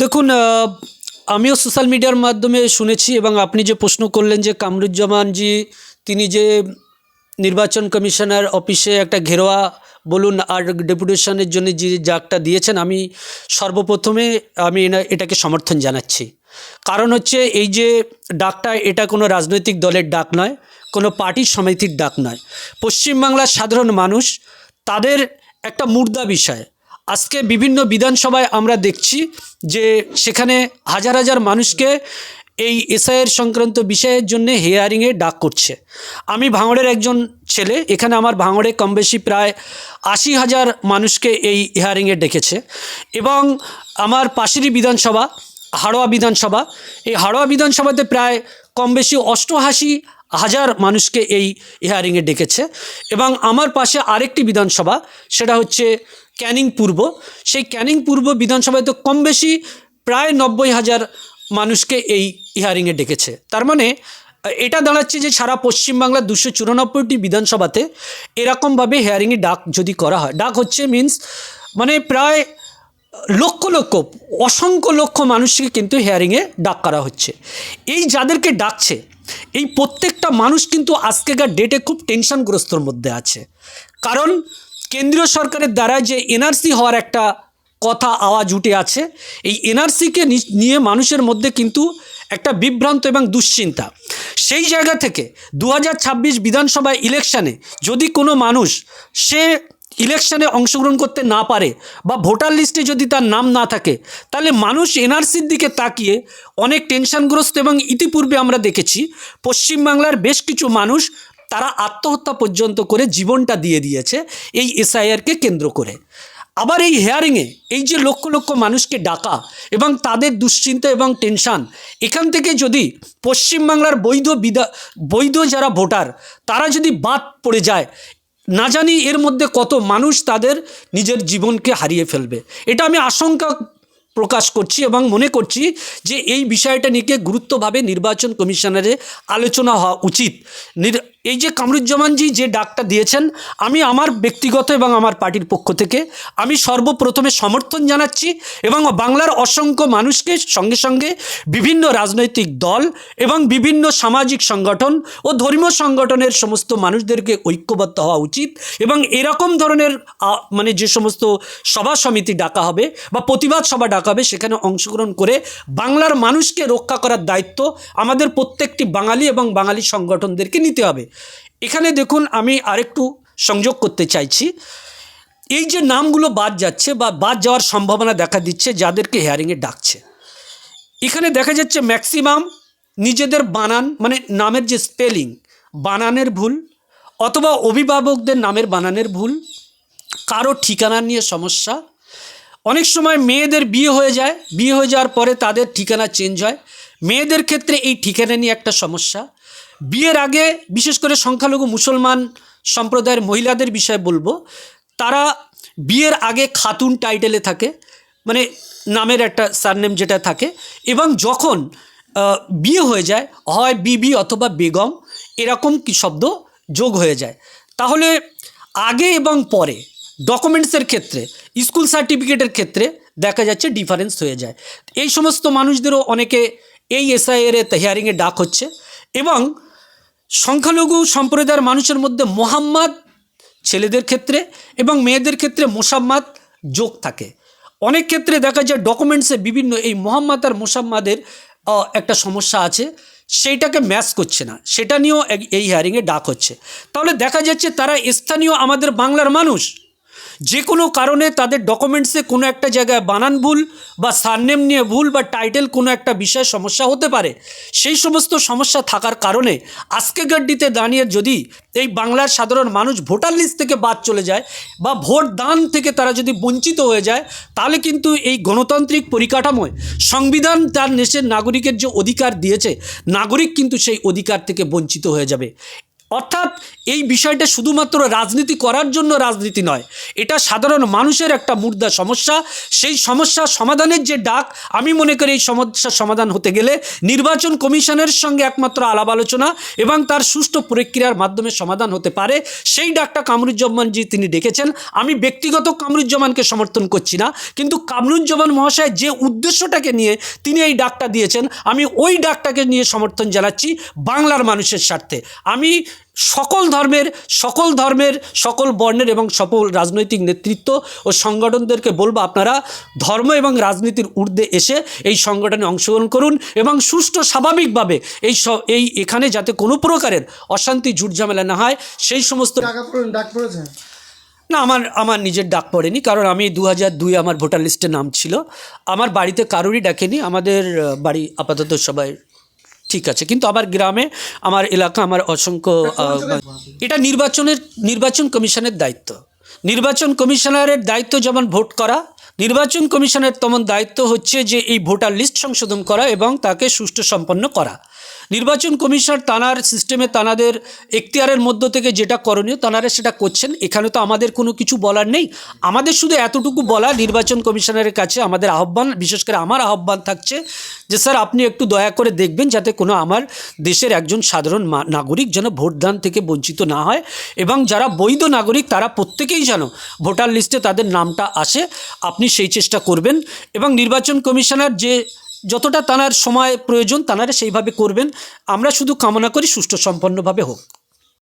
দেখুন, আমিও সোশ্যাল মিডিয়ার মাধ্যমে শুনেছি এবং আপনি যে প্রশ্ন করলেন যে কামরুজ্জামানজি তিনি যে নির্বাচন কমিশনার অফিসে একটা ঘেরোয়া বলুন আর ডেপুটেশনের জন্য যে ডাকটা দিয়েছেন, আমি সর্বপ্রথমে এটাকে সমর্থন জানাচ্ছি। কারণ হচ্ছে এই যে ডাকটা, এটা কোনো রাজনৈতিক দলের ডাক নয়, কোনো পার্টির সমিতির ডাক নয়। পশ্চিমবাংলার সাধারণ মানুষ তাদের একটা মুর্দা বিষয়। আজকে বিভিন্ন বিধানসভায় আমরা দেখছি যে সেখানে হাজার হাজার মানুষকে এই এসআইআর সংক্রান্ত বিষয়ের জন্য হিয়ারিংয়ে ডাক করছে। আমি ভাঙড়ের একজন ছেলে, এখানে আমার ভাঙড়ে কম বেশি প্রায় ৮০,০০০ মানুষকে এই হিয়ারিংয়ে ডেকেছে। এবং আমার পাশেরই বিধানসভা হাড়োয়া বিধানসভা, এই হাড়োয়া বিধানসভাতে প্রায় কম বেশি ৮৮,০০০ মানুষকে এই হিয়ারিংয়ে ডেকেছে। এবং আমার পাশে আরেকটি বিধানসভা, সেটা হচ্ছে ক্যানিং পূর্ব, সেই ক্যানিং পূর্ব বিধানসভায় তো কম বেশি প্রায় ৯০,০০০ মানুষকে এই হিয়ারিংয়ে ডেকেছে। তার মানে এটা দাঁড়াচ্ছে যে সারা পশ্চিমবাংলার ২৯৪টি বিধানসভাতে এরকমভাবে হিয়ারিংয়ে ডাক যদি করা হয়, ডাক হচ্ছে মিন্স মানে প্রায় লক্ষ লক্ষ অসংখ্য লক্ষ মানুষকে কিন্তু হিয়ারিংয়ে ডাক করা হচ্ছে। এই যাদেরকে ডাকছে এই প্রত্যেকটা মানুষ কিন্তু আজকেকার ডেটে খুব টেনশনগ্রস্তর মধ্যে আছে। কারণ কেন্দ্রীয় সরকারের দ্বারা যে এনআরসি হওয়ার একটা কথা আওয়াজ উঠে আছে, এই এনআরসিকে নিয়ে মানুষের মধ্যে কিন্তু একটা বিভ্রান্ত এবং দুশ্চিন্তা। সেই জায়গা থেকে ২০২৬ বিধানসভা ইলেকশানে যদি কোনো মানুষ সে ইলেকশানে অংশগ্রহণ করতে না পারে বা ভোটার লিস্টে যদি তার নাম না থাকে, তাহলে মানুষ এনআরসির দিকে তাকিয়ে অনেক টেনশনগ্রস্ত। এবং ইতিপূর্বে আমরা দেখেছি পশ্চিমবাংলার বেশ কিছু মানুষ তারা আত্মহত্যা পর্যন্ত করে জীবনটা দিয়ে দিয়েছে এই এসআইআরকে কেন্দ্র করে। আবার এই হিয়ারিংয়ে এই যে লক্ষ লক্ষ মানুষকে ডাকা এবং তাদের দুশ্চিন্তা এবং টেনশান, এখান থেকে যদি পশ্চিমবাংলার বৈধ যারা ভোটার তারা যদি বাদ পড়ে যায়, না জানি এর মধ্যে কত মানুষ তাদের নিজের জীবনকে হারিয়ে ফেলবে। এটা আমি আশঙ্কা প্রকাশ করছি এবং মনে করছি যে এই বিষয়টা নিয়ে গুরুত্বভাবে নির্বাচন কমিশনারে আলোচনা হওয়া উচিত। এই যে কামরুজ্জামানজি যে ডাকটা দিয়েছেন, আমি আমার ব্যক্তিগত এবং আমার পার্টির পক্ষ থেকে আমি সর্বপ্রথমে সমর্থন জানাচ্ছি এবং বাংলার অসংখ্য মানুষকে সঙ্গে সঙ্গে বিভিন্ন রাজনৈতিক দল এবং বিভিন্ন সামাজিক সংগঠন ও ধর্মীয় সংগঠনের সমস্ত মানুষদেরকে ঐক্যবদ্ধ হওয়া উচিত। এবং এরকম ধরনের মানে যে সমস্ত সভা সমিতি ডাকা হবে বা প্রতিবাদ সভা ডাকা হবে, সেখানে অংশগ্রহণ করে বাংলার মানুষকে রক্ষা করার দায়িত্ব আমাদের প্রত্যেকটি বাঙালি এবং বাঙালি সংগঠনদেরকে নিতে হবে। এখানে দেখুন, আমি আরেকটু সংযোগ করতে চাইছি, এই যে নামগুলো বাদ যাচ্ছে বা বাদ যাওয়ার সম্ভাবনা দেখা দিচ্ছে যাদেরকে হিয়ারিংয়ে ডাকছে, এখানে দেখা যাচ্ছে ম্যাক্সিমাম নিজেদের বানান মানে নামের যে স্পেলিং বানানের ভুল, অথবা অভিভাবকদের নামের বানানের ভুল, কারো ঠিকানা নিয়ে সমস্যা। অনেক সময় মেয়েদের বিয়ে হয়ে যায়, বিয়ে হয়ে যাওয়ার পরে তাদের ঠিকানা চেঞ্জ হয়, মেয়েদের ক্ষেত্রে এই ঠিকানা নিয়ে একটা সমস্যা। বিয়ের আগে বিশেষ করে সংখ্যালঘু মুসলমান সম্প্রদায়ের মহিলাদের বিষয়ে বলবো, তারা বিয়ের আগে খাতুন টাইটেলে থাকে, মানে নামের একটা সারনেম যেটা থাকে, এবং যখন বিয়ে হয়ে যায় হয় বিবি অথবা বেগম এরকম কি শব্দ যোগ হয়ে যায়। তাহলে আগে এবং পরে ডকুমেন্টসের ক্ষেত্রে, স্কুল সার্টিফিকেটের ক্ষেত্রে দেখা যাচ্ছে ডিফারেন্স হয়ে যায়। এই সমস্ত মানুষদেরও অনেকে এই এসআইআর হিয়ারিংয়ে ডাক হচ্ছে। এবং সংখ্যালঘু সম্প্রদায়ের মানুষের মধ্যে মোহাম্মদ ছেলেদের ক্ষেত্রে এবং মেয়েদের ক্ষেত্রে মোসাম্মদ যোগ থাকে। অনেক ক্ষেত্রে দেখা যায় ডকুমেন্টসে বিভিন্ন এই মোহাম্মদ আর মোসাম্মদের একটা সমস্যা আছে, সেইটাকে ম্যাচ করছে না, সেটা নিয়েও এই হিয়ারিংয়ে ডাক হচ্ছে। তাহলে দেখা যাচ্ছে তারা স্থানীয় আমাদের বাংলার মানুষ, যে কোনো কারণে তাদের ডকুমেন্টসে কোনো একটা জায়গায় বানান ভুল বা সারনেম নিয়ে ভুল বা টাইটেল কোনো একটা বিষয়ে সমস্যা হতে পারে। সেই সমস্ত সমস্যা থাকার কারণে আজকের দিতে দাঁড়িয়ে যদি এই বাংলার সাধারণ মানুষ ভোটার লিস্ট থেকে বাদ চলে যায় বা ভোট দান থেকে তারা যদি বঞ্চিত হয়ে যায়, তাহলে কিন্তু এই গণতান্ত্রিক পরিকাঠামোয় সংবিধান তার দেশের নাগরিকের যে অধিকার দিয়েছে, নাগরিক কিন্তু সেই অধিকার থেকে বঞ্চিত হয়ে যাবে। অর্থাৎ এই বিষয়টা শুধুমাত্র রাজনীতি করার জন্য রাজনীতি নয়, এটা সাধারণ মানুষের একটা মুর্দা সমস্যা। সেই সমস্যা সমাধানের যে ডাক, আমি মনে করি এই সমস্যার সমাধান হতে গেলে নির্বাচন কমিশনের সঙ্গে একমাত্র আলাপ আলোচনা এবং তার সুষ্ঠু প্রক্রিয়ার মাধ্যমে সমাধান হতে পারে। সেই ডাকটা কামরুজ্জামানজি তিনি ডেকেছেন। আমি ব্যক্তিগত কামরুজ্জামানকে সমর্থন করছি না, কিন্তু কামরুজ্জামান মহাশয় যে উদ্দেশ্যটাকে নিয়ে তিনি এই ডাকটা দিয়েছেন, আমি ওই ডাকটাকে নিয়ে সমর্থন জানাচ্ছি বাংলার মানুষের স্বার্থে। আমি সকল ধর্মের সকল বর্ণের এবং সকল রাজনৈতিক নেতৃত্ব ও সংগঠনদেরকে বলবো, আপনারা ধর্ম এবং রাজনীতির ঊর্ধ্বে এসে এই সংগঠনে অংশগ্রহণ করুন এবং সুষ্ঠু স্বাভাবিকভাবে এই এখানে যাতে কোনো প্রকারের অশান্তি ঝুটঝামেলা না হয় সেই সমস্ত। ডাক পড়েছে না, আমার নিজের ডাক পড়েনি, কারণ আমি 2002 আমার ভোটার লিস্টে নাম ছিল। আমার বাড়িতে কারোরই ডাকেনি। আমাদের বাড়ি আপাতত সবাই ঠিক আছে, কিন্তু আমার গ্রামে, আমার এলাকা, আমার অসংখ্য এটা নির্বাচন কমিশনের দায়িত্ব। নির্বাচন কমিশনারের দায়িত্ব যেমন ভোট করা, নির্বাচন কমিশনের তেমন দায়িত্ব হচ্ছে যে এই ভোটার লিস্ট সংশোধন করা এবং তাকে সুষ্ঠু সম্পন্ন করা। নির্বাচন কমিশনার তানার সিস্টেমে তানাদের এখতিয়ারের মধ্য থেকে যেটা করণীয় তানারা সেটা করছেন। এখানে তো আমাদের কোনো কিছু বলার নেই। আমাদের শুধু এতটুকু বলা, নির্বাচন কমিশনারের কাছে আমাদের আহ্বান, বিশেষ করে আমার আহ্বান থাকছে যে স্যার আপনি একটু দয়া করে দেখবেন যাতে কোনো আমার দেশের একজন সাধারণ নাগরিক যেন ভোটদান থেকে বঞ্চিত না হয় এবং যারা বৈধ নাগরিক তারা প্রত্যেকেই যেন ভোটার লিস্টে তাদের নামটা আসে। আপনি সেই চেষ্টা করবেন এবং নির্বাচন কমিশনার যে যতটা তানার সময় প্রয়োজন তানারা সেইভাবে করবেন। আমরা শুধু কামনা করি সুষ্ঠু সম্পন্নভাবে হোক।